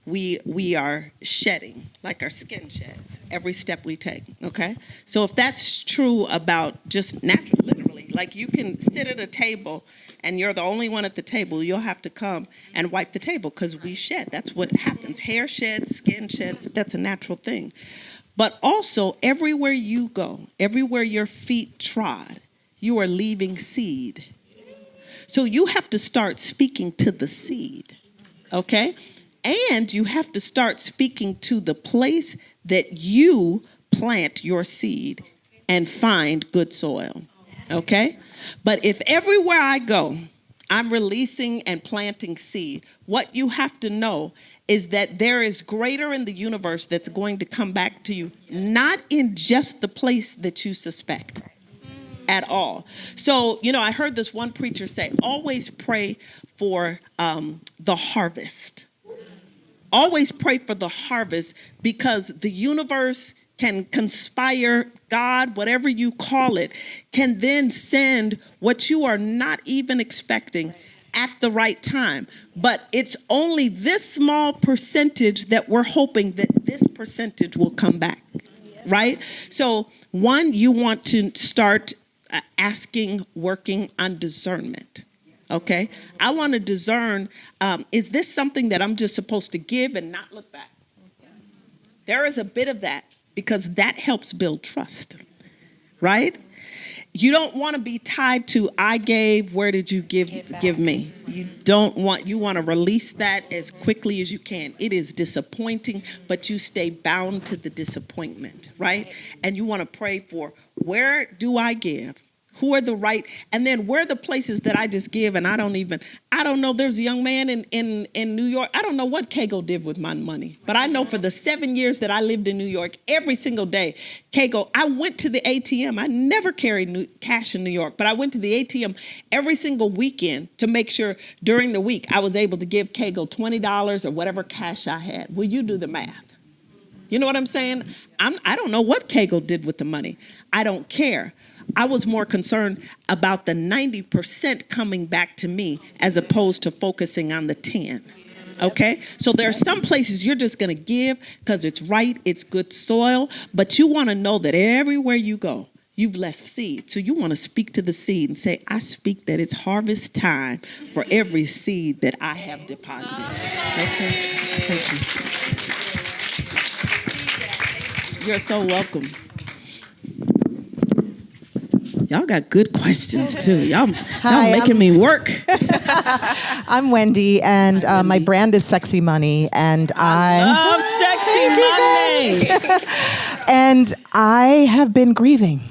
we are shedding, like our skin sheds, every step we take, okay? So if that's true about just naturally, literally, like you can sit at a table and you're the only one at the table, you'll have to come and wipe the table because we shed. That's what happens. Hair sheds, skin sheds, that's a natural thing. But also, everywhere you go, everywhere your feet trod, you are leaving seed. So you have to start speaking to the seed, okay? And you have to start speaking to the place that you plant your seed and find good soil, okay? But if everywhere I go, I'm releasing and planting seed, what you have to know is that there is greater in the universe that's going to come back to you, not in just the place that you suspect at all. So, I heard this one preacher say, always pray for the harvest. Always pray for the harvest, because the universe can conspire, God, whatever you call it, can then send what you are not even expecting at the right time. But it's only this small percentage that we're hoping that this percentage will come back, right? So 1, you want to start working on discernment. Okay, I want to discern, is this something that I'm just supposed to give and not look back? There is a bit of that, because that helps build trust, right? You don't want to be tied to, I gave, where did you give me? You want to release that as quickly as you can. It is disappointing, but you stay bound to the disappointment, right? And you want to pray for, where do I give? Who are the right, and then where are the places that I just give and I don't know. There's a young man in New York. I don't know what Kago did with my money, but I know for the 7 years that I lived in New York, every single day, Kago, I went to the ATM. I never carried cash in New York, but I went to the ATM every single weekend to make sure during the week I was able to give Kago $20 or whatever cash I had. Will you do the math? You know what I'm saying? I don't know what Kago did with the money. I don't care. I was more concerned about the 90% coming back to me as opposed to focusing on the 10. Okay? So there are some places you're just going to give because it's right, it's good soil, but you want to know that everywhere you go, you've left seed. So you want to speak to the seed and say, I speak that it's harvest time for every seed that I have deposited. Okay? Thank you. You're so welcome. Y'all got good questions, too. Y'all making me work. I'm Wendy, and my brand is Sexy Money. And I love Sexy Money. And I have been grieving.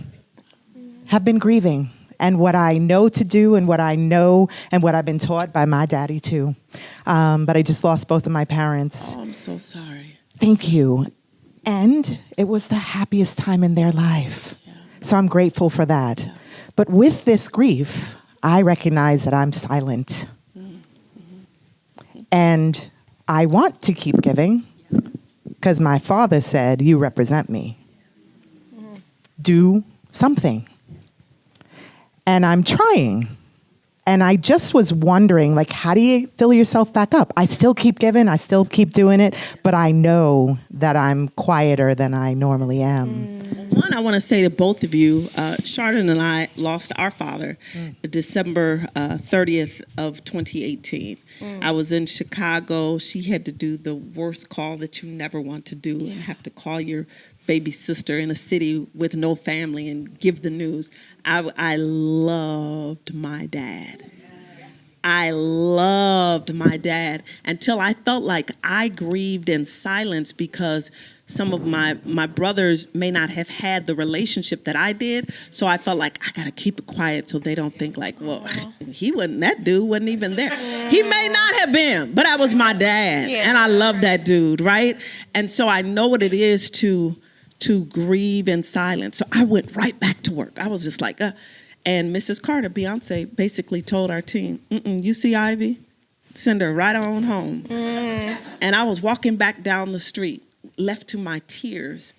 and what I know to do and what I know and what I've been taught by my daddy too. But I just lost both of my parents. Oh, I'm so sorry. Thank you. And it was the happiest time in their life. Yeah. So I'm grateful for that. Yeah. But with this grief, I recognize that I'm silent. And I want to keep giving because my father said, you represent me. Do something. And I'm trying. And I just was wondering, like, how do you fill yourself back up? I still keep giving, I still keep doing it, but I know that I'm quieter than I normally am. One, I want to say to both of you, Chardon and I lost our father December 30th of 2018. I was in Chicago. She had to do the worst call that you never want to do, and have to call your baby sister in a city with no family and give the news. I loved my dad. I loved my dad until I felt like I grieved in silence because some of my brothers may not have had the relationship that I did. So I felt like I got to keep it quiet so they don't think like, well, that dude wasn't even there. He may not have been, but that was my dad. Yeah. And I love that dude, right? And so I know what it is to grieve in silence. So I went right back to work. I was just like, and Mrs. Carter, Beyonce, basically told our team, you see Ivy? Send her right on home. And I was walking back down the street, left to my tears.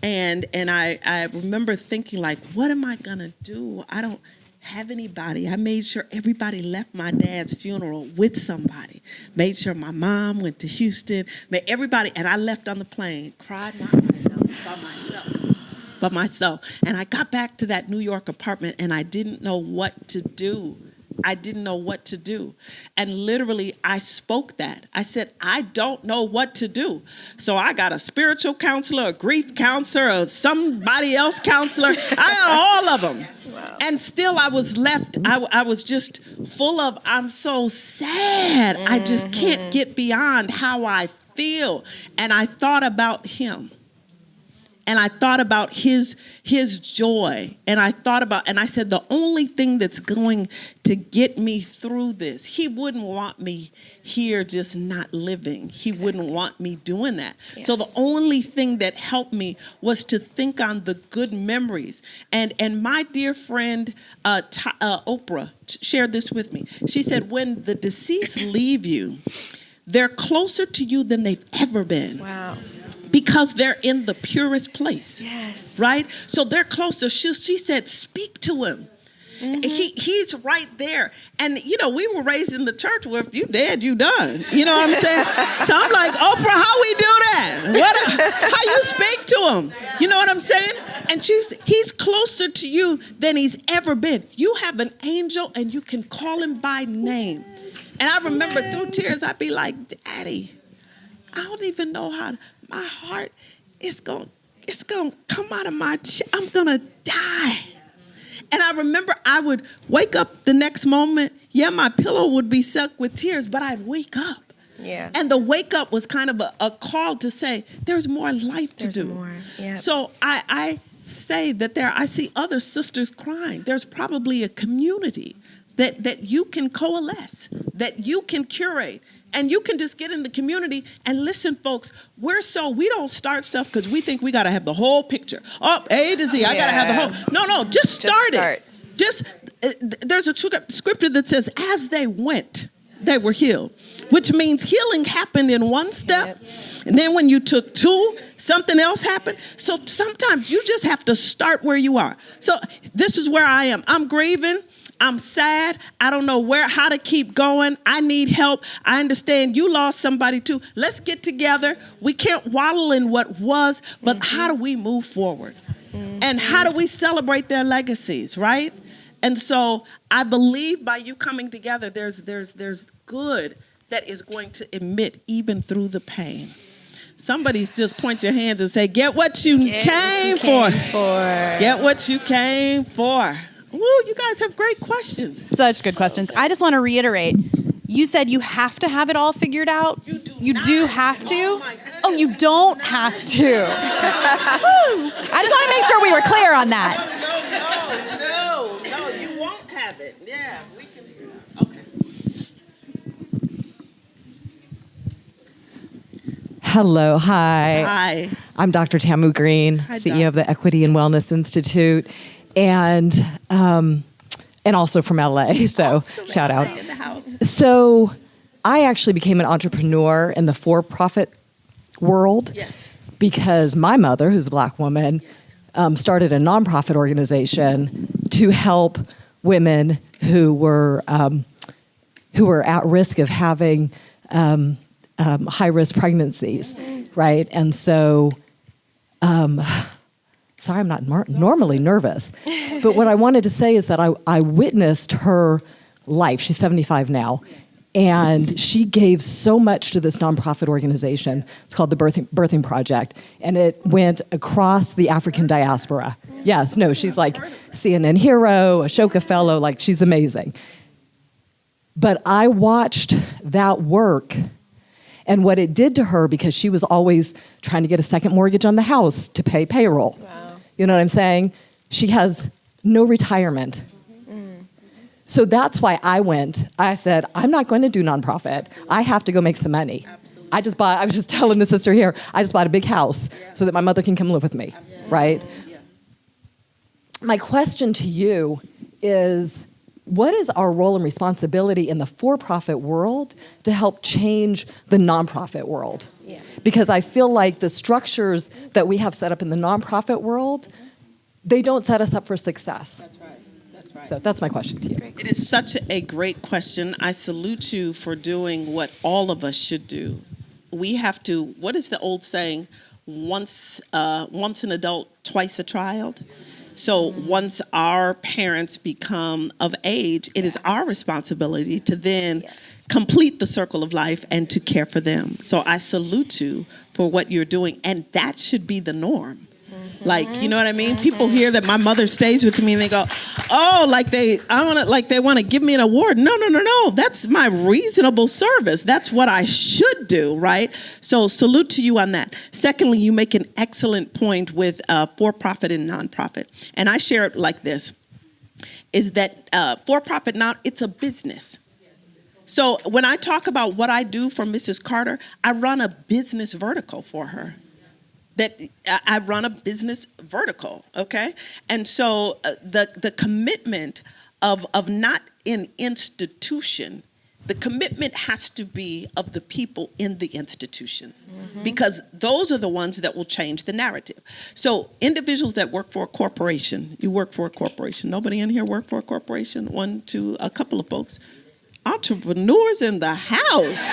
And I remember thinking like, what am I gonna do? I don't have anybody. I made sure everybody left my dad's funeral with somebody. Made sure my mom went to Houston, made everybody, and I left on the plane, cried my eyes out by myself. And I got back to that New York apartment and I didn't know what to do. And literally, I spoke that. I said, I don't know what to do. So I got a spiritual counselor, a grief counselor, or somebody else counselor. I got all of them. Wow. And still I was left, I was just full of, I'm so sad. I just can't get beyond how I feel. And I thought about him. And I thought about his joy. And I said, the only thing that's going to get me through this, he wouldn't want me here just not living. He wouldn't want me doing that. Yes. So the only thing that helped me was to think on the good memories. And my dear friend, Oprah, shared this with me. She said, when the deceased leave you, they're closer to you than they've ever been. Wow. Because they're in the purest place. Yes. Right? So they're closer. She said, speak to him. He's right there. And, we were raised in the church where if you dead, you done. You know what I'm saying? So I'm like, Oprah, how we do that? How you speak to him? You know what I'm saying? And he's closer to you than he's ever been. You have an angel and you can call him by name. And I remember through tears, I'd be like, Daddy, I don't even know how my heart is going to come out of my chest. I'm going to die. And I remember I would wake up the next moment. Yeah, my pillow would be soaked with tears, but I'd wake up. Yeah. And the wake up was kind of a call to say, there's more life to do. More. Yep. So I say that I see other sisters crying. There's probably a community that you can coalesce, that you can curate. And you can just get in the community and listen, folks, we don't start stuff because we think we got to have the whole picture. Oh, A to Z, I got to have the whole. No, just start it. There's a scripture that says, as they went, they were healed, which means healing happened in one step. Yep. And then when you took two, something else happened. So sometimes you just have to start where you are. So this is where I am. I'm grieving. I'm sad. I don't know how to keep going. I need help. I understand you lost somebody too. Let's get together. We can't waddle in what was, but how do we move forward? And how do we celebrate their legacies, right? And so I believe by you coming together, there's good that is going to emit even through the pain. Somebody just point your hands and say, get what you came for. Get what you came for. Ooh, you guys have great questions. Such good questions. I just want to reiterate. You said you have to have it all figured out. You do have to? Oh, you don't have to. I just want to make sure we were clear on that. No, you won't Hello, hi. Hi. I'm Dr. Tamu Green, Hi, CEO Doc. of the Equity and Wellness Institute, and also from LA. So Awesome. shout out. In the house. So I actually became an entrepreneur in the for-profit world Yes. because my mother, who's a Black woman, started a nonprofit organization to help women who were at risk of having high-risk pregnancies, right? And so, sorry, I'm not normally nervous, but what I wanted to say is that I witnessed her life. She's 75 now. And she gave so much to this nonprofit organization. It's called the Birthing Project. And it went across the African diaspora. Yes, no, she's like CNN hero, Ashoka Fellow, like she's amazing. But I watched that work and what it did to her, because she was always trying to get a second mortgage on the house to pay payroll. Wow. You know what I'm saying? She has no retirement. So that's why I said, I'm not going to do nonprofit. I have to go make some money. Absolutely. I was just telling the sister here, I just bought a big house so that my mother can come live with me, right? Yeah. My question to you is, what is our role and responsibility in the for-profit world to help change the nonprofit world? Yeah. Because I feel like the structures that we have set up in the nonprofit world, they don't set us up for success. That's right. Right. So that's my question to you. It is such a great question. I salute you for doing what all of us should do. We have to, what is the old saying? Once an adult, twice a child. So once our parents become of age, it is our responsibility to then complete the circle of life and to care for them. So I salute you for what you're doing, and that should be the norm. Like, you know what I mean? People hear that my mother stays with me and they go, oh, like they want to give me an award. No. That's my reasonable service. That's what I should do, right? So salute to you on that. Secondly, you make an excellent point with for-profit and nonprofit. And I share it like this, is that for-profit, it's a business. So when I talk about what I do for Mrs. Carter, I run a business vertical for her. That I run a business vertical, okay? And so the commitment of not an institution, the commitment has to be of the people in the institution, because those are the ones that will change the narrative. So individuals that work for a corporation, you work for a corporation. Nobody in here work for a corporation? One, two, a couple of folks. Entrepreneurs in the house.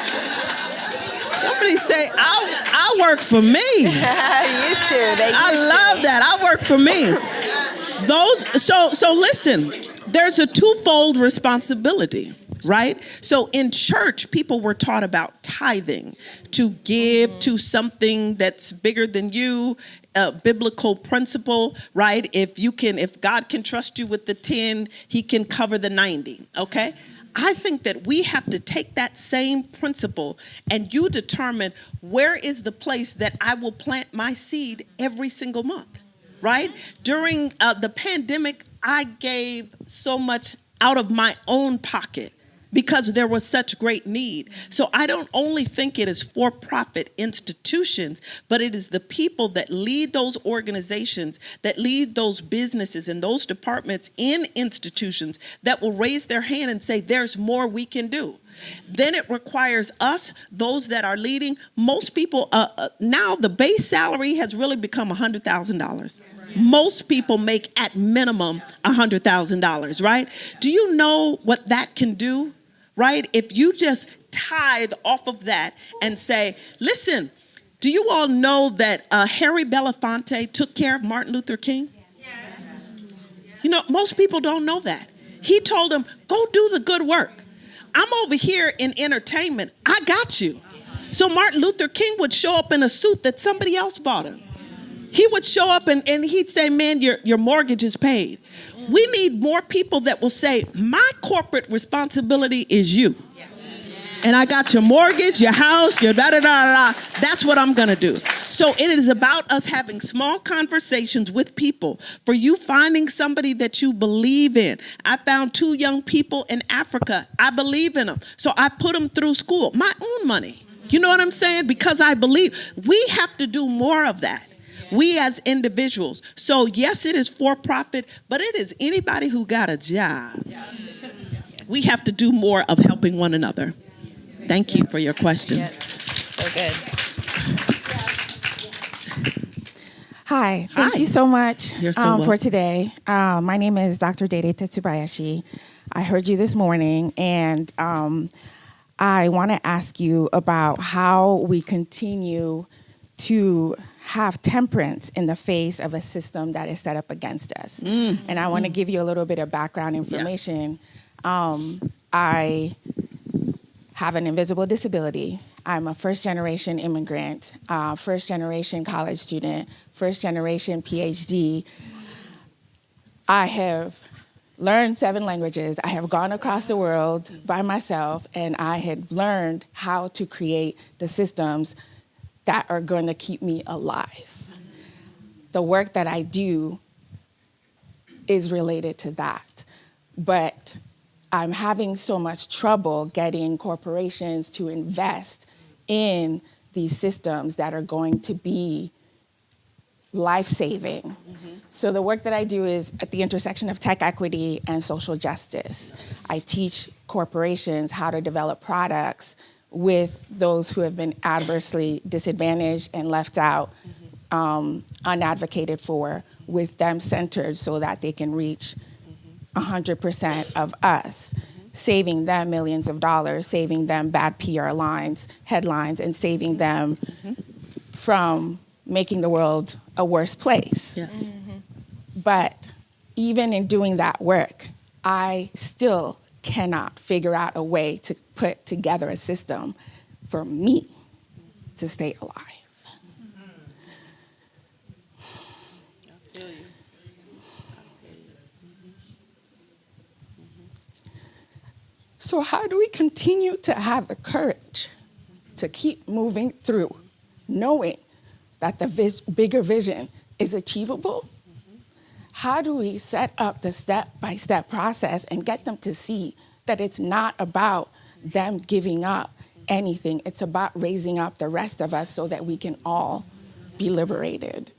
Somebody say, I work for me. Used to. I love that. I work for me. So listen, there's a twofold responsibility, right? So in church, people were taught about tithing, to give to something that's bigger than you, a biblical principle, right? If God can trust you with the 10, he can cover the 90, okay? I think that we have to take that same principle and you determine where is the place that I will plant my seed every single month, right? During the pandemic, I gave so much out of my own pocket because there was such great need. So I don't only think it is for-profit institutions, but it is the people that lead those organizations, that lead those businesses and those departments in institutions that will raise their hand and say, there's more we can do. Then it requires us, those that are leading. Most people, now the base salary has really become $100,000. Most people make at minimum $100,000, right? Do you know what that can do, right? If you just tithe off of that and say, listen, do you all know that Harry Belafonte took care of Martin Luther King? Yes. You know, most people don't know that. He told him, go do the good work. I'm over here in entertainment. I got you. So Martin Luther King would show up in a suit that somebody else bought him. He would show up and he'd say, man, your mortgage is paid. We need more people that will say, my corporate responsibility is you. And I got your mortgage, your house, your da-da-da-da. That's what I'm going to do. So it is about us having small conversations with people, for you finding somebody that you believe in. I found 2 young people in Africa. I believe in them. So I put them through school, my own money. You know what I'm saying? Because I believe we have to do more of that. We as individuals. So yes, it is for profit, but it is anybody who got a job. We have to do more of helping one another. Thank you for your question. Yeah. So good. Hi, thank you so much You're so for today. My name is Dr. Dede Tetsubayashi. I heard you this morning, and I want to ask you about how we continue to have temperance in the face of a system that is set up against us. And I want to give you a little bit of background information. I have an invisible disability. I'm a first-generation immigrant, first-generation college student, first-generation PhD. I have learned 7 languages. I have gone across the world by myself, and I had learned how to create the systems that are going to keep me alive. The work that I do is related to that. But I'm having so much trouble getting corporations to invest in these systems that are going to be life-saving. So the work that I do is at the intersection of tech equity and social justice. I teach corporations how to develop products with those who have been adversely disadvantaged and left out, unadvocated for, with them centered so that they can reach 100% of us, saving them millions of dollars, saving them bad PR headlines, and saving them from making the world a worse place. Yes. But even in doing that work, I still cannot figure out a way to put together a system for me to stay alive. So how do we continue to have the courage to keep moving through, knowing that the bigger vision is achievable? How do we set up the step-by-step process and get them to see that it's not about them giving up anything, it's about raising up the rest of us so that we can all be liberated?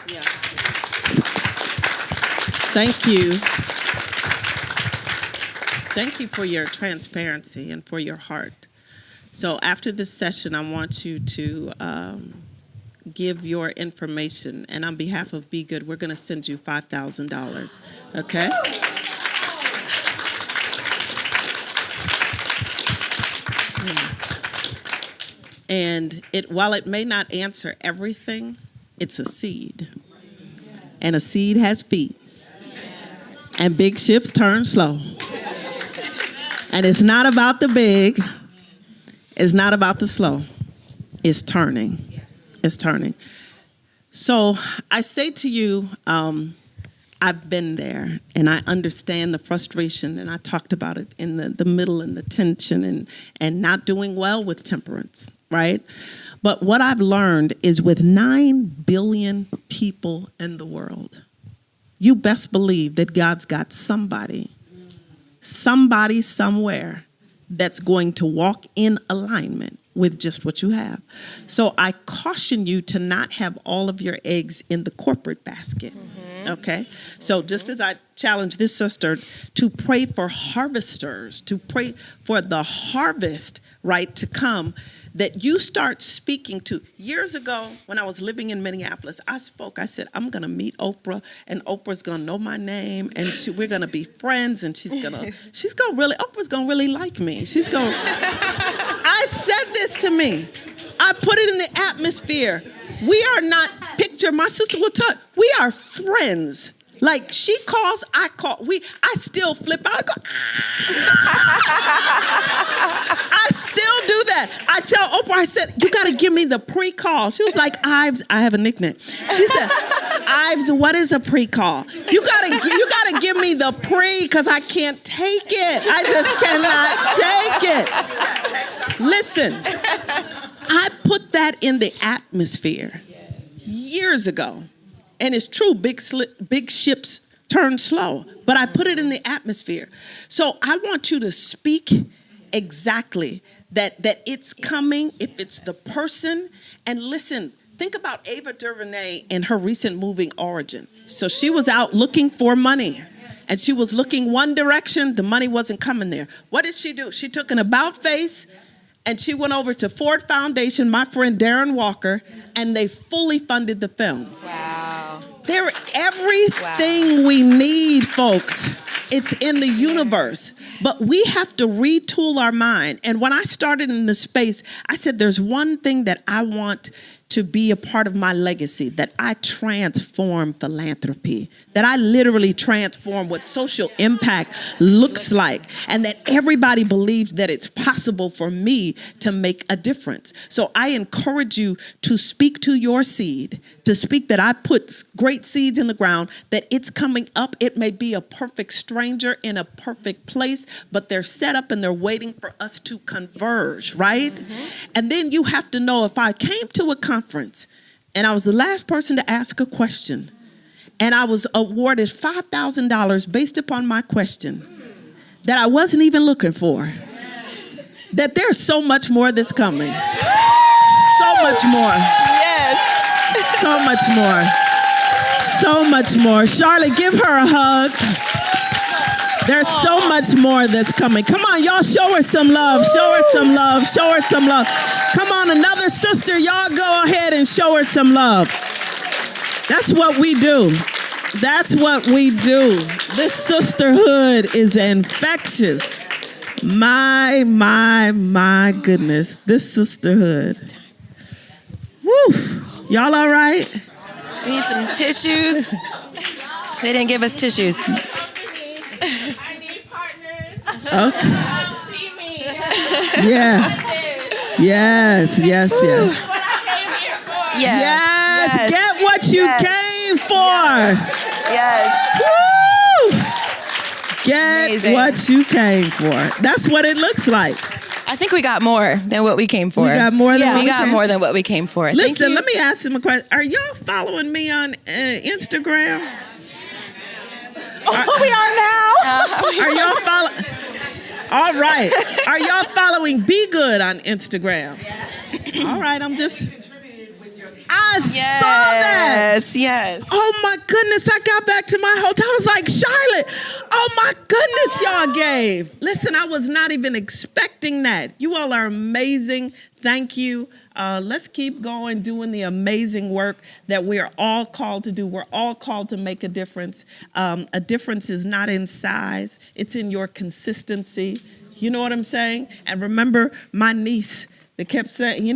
Yeah. Thank you. Thank you for your transparency and for your heart. So after this session, I want you to give your information, and on behalf of BeyGOOD, we're going to send you $5,000. Okay? And while it may not answer everything, it's a seed, and a seed has feet, and big ships turn slow. And it's not about the big, it's not about the slow, it's turning. It's turning. So I say to you, I've been there, and I understand the frustration, and I talked about it in the middle and the tension and not doing well with temperance, right? But what I've learned is with 9 billion people in the world, you best believe that God's got somebody somewhere that's going to walk in alignment with just what you have. So I caution you to not have all of your eggs in the corporate basket. Okay? So just as I challenge this sister to pray for harvesters, to pray for the harvest, right, to come, that you start speaking to. Years ago, when I was living in Minneapolis, I said, I'm going to meet Oprah, and Oprah's going to know my name, and we're going to be friends, and Oprah's going to really like me. I said this to me. I put it in the atmosphere. We are not, my sister will tell, we are friends. Like, she calls, I call. I still flip out. I go, I still do that. I tell Oprah, I said, you got to give me the pre-call. She was like, Ives, I have a nickname. She said, Ives, what is a pre-call? You gotta give me the pre, because I can't take it. I just cannot take it. Listen, I put that in the atmosphere years ago. And it's true, big ships turn slow. But I put it in the atmosphere. So I want you to speak Exactly. That it's coming if it's the person. And listen, think about Ava DuVernay in her recent movie Origin. So she was out looking for money. And she was looking one direction. The money wasn't coming there. What did she do? She took an about face and she went over to Ford Foundation, my friend Darren Walker, and they fully funded the film. Wow. They're everything we need, folks. It's in the universe. But we have to retool our mind. And when I started in this space, I said, there's one thing that I want to be a part of my legacy, that I transform philanthropy, that I literally transform what social impact looks like, and that everybody believes that it's possible for me to make a difference. So I encourage you to speak to your seed, to speak that I put great seeds in the ground, that it's coming up. It may be a perfect stranger in a perfect place, but they're set up and they're waiting for us to converge, right? Mm-hmm. And then you have to know, if I came to a conference and I was the last person to ask a question, and I was awarded $5,000 based upon my question that I wasn't even looking for, that there's so much more that's coming. So much more. Yes. So much more. So much more. Charlotte, give her a hug. There's so much more that's coming. Come on, y'all, show her some love. Show her some love. Show her some love. Come on, another sister, y'all go ahead and show her some love. That's what we do. That's what we do. This sisterhood is infectious. My goodness. This sisterhood. Woo. Y'all all right? We need some tissues. They didn't give us tissues. I need partners. Okay. See me. Yeah. Yes. What I came here for. Yes. Get what you came for. Yes. Woo! Get Amazing. what you came for. That's what it looks like. I think we got more than what we came for. We got more than we got came. more than what we came for. Listen, let me ask him a question. Are y'all following me on Instagram? We are now. Are y'all following? All right. Are y'all following Be Good on Instagram? All right. I saw that. Yes. Oh my goodness. I got back to my hotel. I was like, Charlotte, oh my goodness, y'all gave. Listen, I was not even expecting that. You all are amazing. Thank you. Let's keep going, doing the amazing work that we are all called to do. We're all called to make a difference. A difference is not in size. It's in your consistency. You know what I'm saying? And remember my niece that kept saying,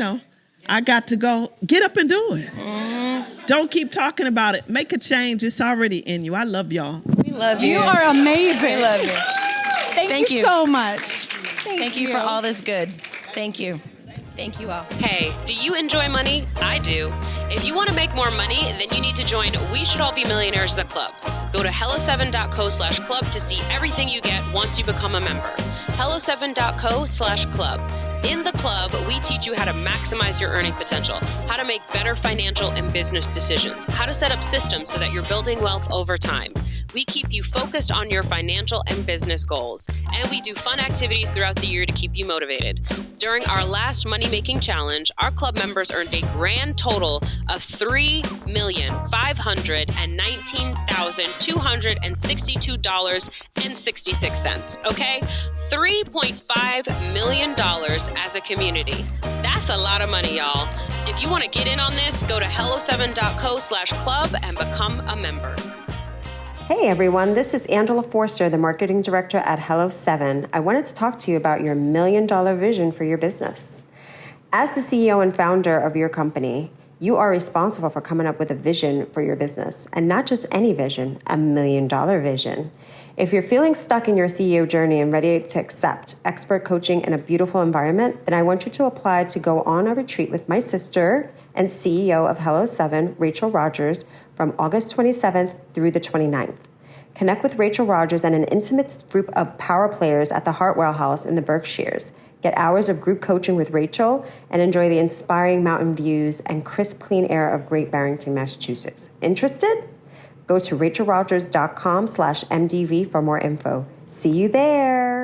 I got to go. Get up and do it. Mm-hmm. Don't keep talking about it. Make a change. It's already in you. I love y'all. We love you. You are amazing. We love you. Thank you so much. Thank you for all this good. Thank you. Thank you all. Hey, do you enjoy money? I do. If you want to make more money, then you need to join We Should All Be Millionaires, the club. Go to hello7.co/club to see everything you get once you become a member. hello7.co/club. In the club, we teach you how to maximize your earning potential, how to make better financial and business decisions, how to set up systems so that you're building wealth over time. We keep you focused on your financial and business goals, and we do fun activities throughout the year to keep you motivated. During our last money-making challenge, our club members earned a grand total of $3,519,262.66. Okay? $3.5 million as a community. That's a lot of money, y'all. If you want to get in on this, go to hello7.co/club and become a member. Hey everyone, this is Angela Forster, the Marketing Director at Hello7. I wanted to talk to you about your $1 million vision for your business. As the CEO and founder of your company, you are responsible for coming up with a vision for your business, and not just any vision, $1 million vision. If you're feeling stuck in your CEO journey and ready to accept expert coaching in a beautiful environment, then I want you to apply to go on a retreat with my sister and CEO of Hello7, Rachel Rodgers, from August 27th through the 29th. Connect with Rachel Rodgers and an intimate group of power players at the Hartwell House in the Berkshires. Get hours of group coaching with Rachel and enjoy the inspiring mountain views and crisp, clean air of Great Barrington, Massachusetts. Interested? Go to rachelrodgers.com/MDV for more info. See you there.